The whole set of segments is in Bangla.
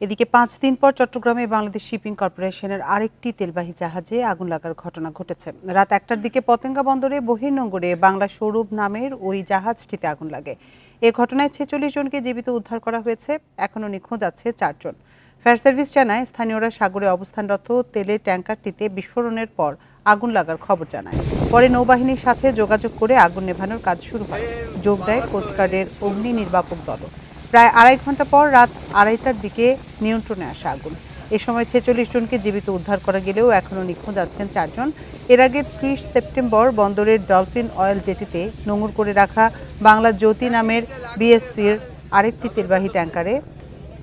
এদিকে 5 দিন পর চট্টগ্রামে বাংলাদেশ শিপিং কর্পোরেশনের আরেকটি তেলবাহী জাহাজে আগুন লাগার ঘটনা ঘটেছে। রাত 1টার দিকে পতেঙ্গা বন্দরে বহির্নোঙরে বাংলা সৌরভ নামের ওই জাহাজটিতে আগুন লাগে। এ ঘটনায় 46 জনকে জীবিত উদ্ধার করা হয়েছে। এখনও নিখোঁজ আছে 4 জন। ফায়ার সার্ভিস জানায়, স্থানীয়রা সাগরে অবস্থানরত তেলের ট্যাঙ্কারটিতে বিস্ফোরণের পর আগুন লাগার খবর জানায়। পরে নৌবাহিনীর সাথে যোগাযোগ করে আগুন নেভানোর কাজ শুরু হয়। যোগ দেয় কোস্টগার্ডের অগ্নি নির্বাপক দলও। প্রায় 2.5 ঘন্টা পর রাত 2:30টার দিকে নিয়ন্ত্রণে আসে আগুন। এ সময় 46 জনকে জীবিত উদ্ধার করা গেলেও এখনও নিখোঁজ আছেন 4 জন। এর আগে 30 সেপ্টেম্বর বন্দরের ডলফিন অয়েল জেটিতে নোঙর করে রাখা বাংলা জ্যোতি নামের বিএসসির আরেকটি তেলবাহী ট্যাঙ্কারে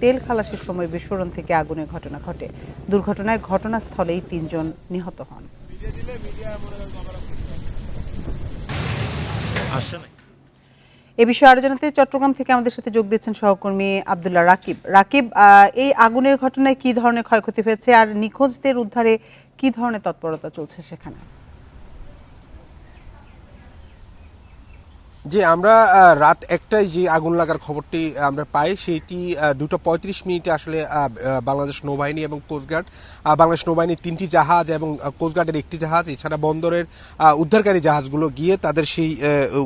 তেল খালাসের সময় বিস্ফোরণ থেকে আগুনের ঘটনা ঘটে। দুর্ঘটনায় ঘটনাস্থলেই 3 জন নিহত হন। এ বিষয়ে আরো জানাতে চট্টগ্রাম থেকে আমাদের সাথে যোগ দিচ্ছেন সহকর্মী আব্দুল্লাহ রাকিব। রাকিব, এই আগুনের ঘটনায় কি ধরনের ক্ষয়ক্ষতি হয়েছে আর নিখোঁজদের উদ্ধারে কি ধরনের তৎপরতা চলছে সেখানে? যে আমরা রাত 1টায় যে আগুন লাগার খবরটি আমরা পাই সেটি 2:35 আসলে বাংলাদেশ নৌবাহিনী এবং কোস্টগার্ড, বাংলাদেশ নৌবাহিনীর 3টি জাহাজ এবং কোস্টগার্ডের একটি জাহাজ, এছাড়া বন্দরের উদ্ধারকারী জাহাজগুলো গিয়ে তাদের সেই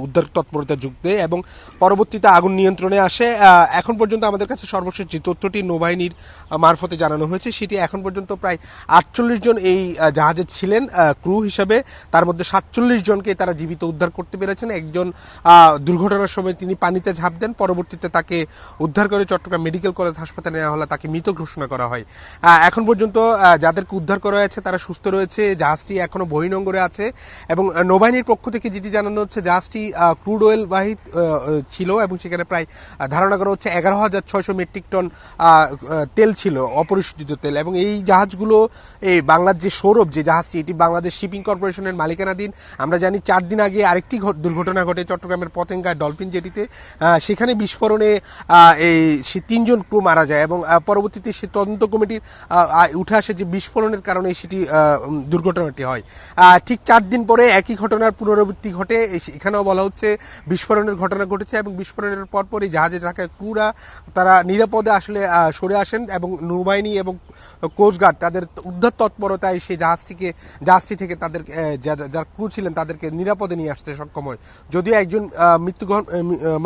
উদ্ধার তৎপরতা যোগ দেয় এবং পরবর্তীতে আগুন নিয়ন্ত্রণে আসে। এখন পর্যন্ত আমাদের কাছে সর্বশেষ যে তথ্যটি নৌবাহিনীর মারফতে জানানো হয়েছে সেটি এখন পর্যন্ত প্রায় 48 জন এই জাহাজে ছিলেন ক্রু হিসাবে। তার মধ্যে 47 জনকে তারা জীবিত উদ্ধার করতে পেরেছেন। একজন দুর্ঘটনার সময় তিনি পানিতে ঝাঁপ দেন, পরবর্তীতে তাকে উদ্ধার করে চট্টগ্রাম মেডিকেল কলেজ হাসপাতালে নেওয়া হলে তাকে মৃত ঘোষণা করা হয়। এখন পর্যন্ত যাদেরকে উদ্ধার করা হয়েছে তারা সুস্থ রয়েছে। জাহাজটি এখনো বহির্নোঙরে আছে এবং নৌবাহিনীর পক্ষ থেকে যেটি জানানো হচ্ছে জাহাজটি ক্রুড অয়েল বাহিত ছিল এবং সেখানে প্রায় ধারণা করা হচ্ছে 11,600 মেট্রিক টন তেল ছিল, অপরিশোধিত তেল। এবং এই জাহাজগুলো এই বাংলার যে সৌরভ যে জাহাজটি, এটি বাংলাদেশ শিপিং কর্পোরেশনের মালিকানাধীন। আমরা জানি 4 দিন আগে আরেকটি দুর্ঘটনা ঘটে চট্টগ্রামের পতেঙ্গা ডলফিন জেটিতে। সেখানে বিস্ফোরণে এই 3 জন ক্রু মারা যায় এবং পরবর্তীতে সে তদন্ত কমিটির উঠে আসে যে বিস্ফোরণের কারণে সেটি দুর্ঘটনাটি হয়। ঠিক 4 দিন পরে একই ঘটনার পুনরাবৃত্তি ঘটে। এখানেও বলা হচ্ছে বিস্ফোরণের ঘটনা ঘটেছে এবং বিস্ফোরণের পরপরই জাহাজে থাকা ক্রুরা তারা নিরাপদে আসলে সরে আসেন এবং নৌবাহিনী এবং কোস্টগার্ড তাদের উদ্ধার তৎপরতায় সেই জাহাজটি থেকে তাদের যারা ক্রু ছিলেন তাদেরকে নিরাপদে নিয়ে আসতে সক্ষম হয়। যদিও একজন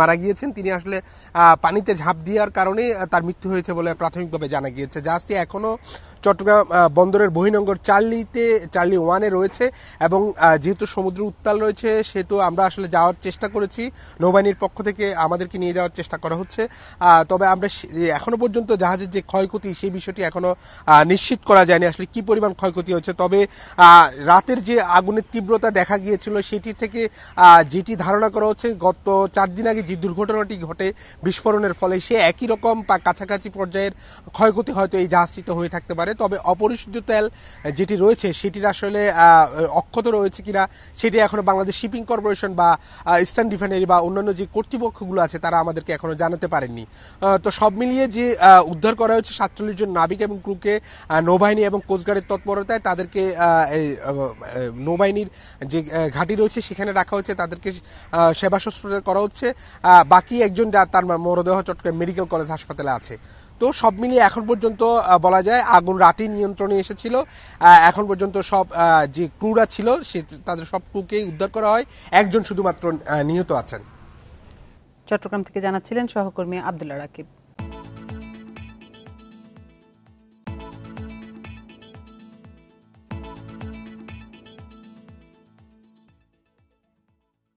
মারা গিয়েছেন, তিনি আসলে পানিতে ঝাঁপ দেওয়ার কারণে তার মৃত্যু হয়েছে বলে প্রাথমিকভাবে জানা গিয়েছে। জাহাজটি এখনো চট্টগ্রাম বন্দরের বহির্নোঙর চার্লি 1-এ রয়েছে এবং যেহেতু সমুদ্র উত্তাল রয়েছে সেহেতু আমরা আসলে যাওয়ার চেষ্টা করেছি। নৌবাহিনীর পক্ষ থেকে আমাদেরকে নিয়ে যাওয়ার চেষ্টা করা হচ্ছে। তবে আমরা এখনো পর্যন্ত জাহাজের যে ক্ষয়ক্ষতি সেই বিষয়টি এখনো নিশ্চিত করা যায়নি আসলে কি পরিমাণ ক্ষয়ক্ষতি হয়েছে। তবে রাতের যে আগুনের তীব্রতা দেখা গিয়েছিল সেটি থেকে যেটি ধারণা করা হচ্ছে গত 4 দিন আগে যে দুর্ঘটনাটি ঘটে বিস্ফোরণের ফলে সে একই রকম বা কাছাকাছি পর্যায়ের ক্ষয়ক্ষতি হয়তো এই জাহাজটিতে হয়ে থাকতে পারে। তবে অপরিশোধিত তেল যেটি রয়েছে সেটির আসলে অক্ষত রয়েছে কিনা সেটি এখনো বাংলাদেশ শিপিং কর্পোরেশন বা ইস্টার্ন রিফাইনারি বা অন্যান্য যে কর্তৃপক্ষগুলো আছে তারা আমাদেরকে এখনো জানাতে পারেননি। তো সব মিলিয়ে যে উদ্ধার করা হয়েছে 47 জন নাবিক এবং ক্রুকে নৌবাহিনী এবং কোস্টগার্ডের তৎপরতায় তাদেরকে নৌবাহিনীর যে ঘাঁটি রয়েছে সেখানে রাখা হয়েছে, তাদেরকে সেবা শুশ্রূষা করা হচ্ছে। বাকি একজন তার মরদেহ চট্টগ্রাম মেডিকেল কলেজ হাসপাতালে আছে। তো সব মিলিয়ে এখন পর্যন্ত বলা যায় আগুন রাতেই নিয়ন্ত্রণে এসেছিল। এখন পর্যন্ত সব যে ক্রুরা ছিল তাদের সব ক্রুকেই উদ্ধার করা হয়, একজন শুধুমাত্র নিহত আছেন। চট্টগ্রাম থেকে জানাচ্ছিলেন সহকর্মী আব্দুল্লাহ রাকিব।